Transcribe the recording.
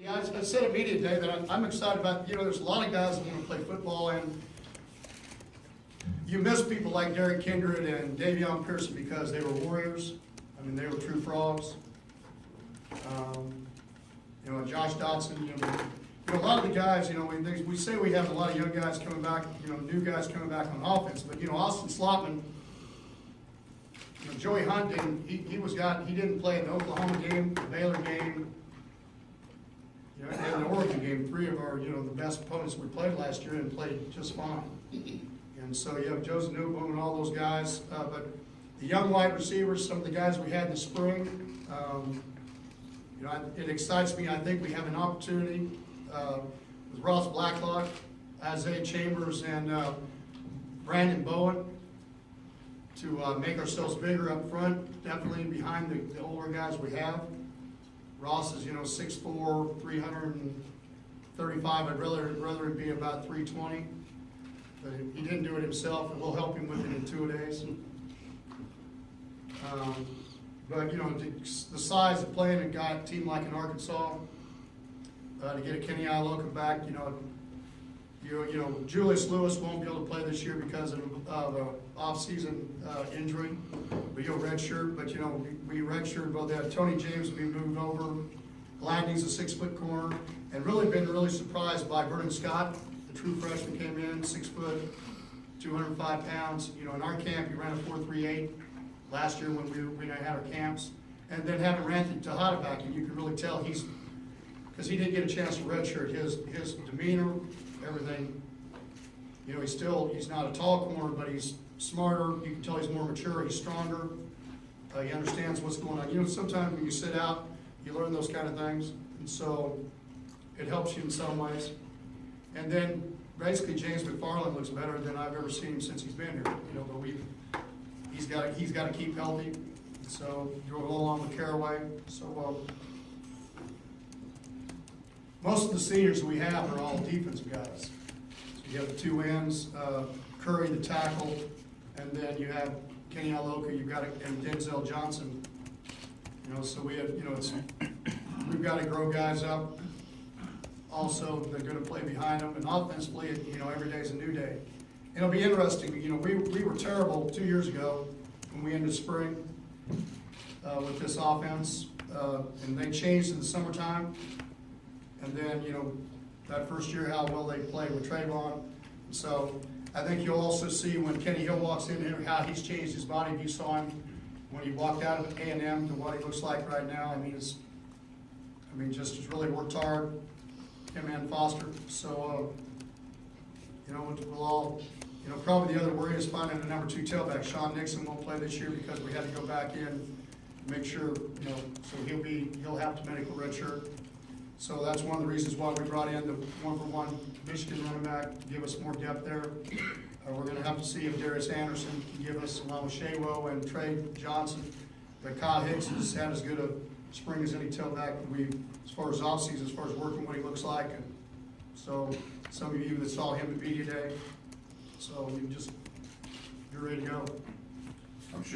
Yeah, I said at media day that I'm excited about, there's a lot of guys that want to play football, and you miss people like Derek Kindred and Davion Pearson because they were warriors. I mean, they were true frogs. Josh Dodson, a lot of the guys, we say we have a lot of young guys coming back, new guys coming back on offense, but, Austin Slotman, Joey Hunt he didn't play in the Oklahoma game, the Baylor game, and the Oregon game. Three of our, the best opponents we played last year and played just fine. And so you have Joseph Newboom and all those guys, but the young wide receivers, some of the guys we had in the spring, it excites me. I think we have an opportunity with Ross Blacklock, Isaiah Chambers, and Brandon Bowen to make ourselves bigger up front, definitely behind the older guys we have. Ross is, 6'4", 335. I'd rather it be about 320. But he didn't do it himself, and we'll help him with it in 2 days. But the size of playing a team like in Arkansas, to get a Kenny Iloka back, Julius Lewis won't be able to play this year because of an off-season injury, but he'll redshirt. But we redshirt both that. Tony James will be moved over. Gladney's a 6-foot corner, and been really surprised by Vernon Scott, the true freshman, came in 6 foot, 205 pounds. In our camp, he ran a 4.38 last year when we had our camps, and then having Ranthony Tejada back, and you can really tell because he didn't get a chance to redshirt. His demeanor, everything. He's not a tall corner, but he's smarter. You can tell he's more mature. He's stronger. He understands what's going on. Sometimes when you sit out, you learn those kind of things, and so it helps you in some ways. And then basically James McFarland looks better than I've ever seen him since he's been here. But he's got to keep healthy. So drove along with Caraway. So most of the seniors we have are all defensive guys. So you have the two ends, Curry the tackle, and then you have Kenny Iloka, and Denzel Johnson. So we have, we've got to grow guys up. Also, they're going to play behind them, and offensively, every day is a new day. It'll be interesting. We were terrible 2 years ago when we ended spring with this offense, and they changed in the summertime. And then, that first year, how well they played with Trayvon. So I think you'll also see when Kenny Hill walks in here how he's changed his body. If you saw him when he walked out of A&M to what he looks like right now, just really worked hard. Him and Foster. So, we'll all, probably the other worry is finding a number 2 tailback. Sean Nixon won't play this year because we had to go back in and make sure, so he'll have to medical redshirt. So that's one of the reasons why we brought in the 1-for-1 Michigan running back to give us more depth there. We're going to have to see if Darius Anderson can give us, along with Shawo and Trey Johnson. But Kyle Hicks has had as good a spring as any tailback as far as offseason, as far as working what he looks like. And so some of you that saw him at media day, so you're ready to go. I'm sure.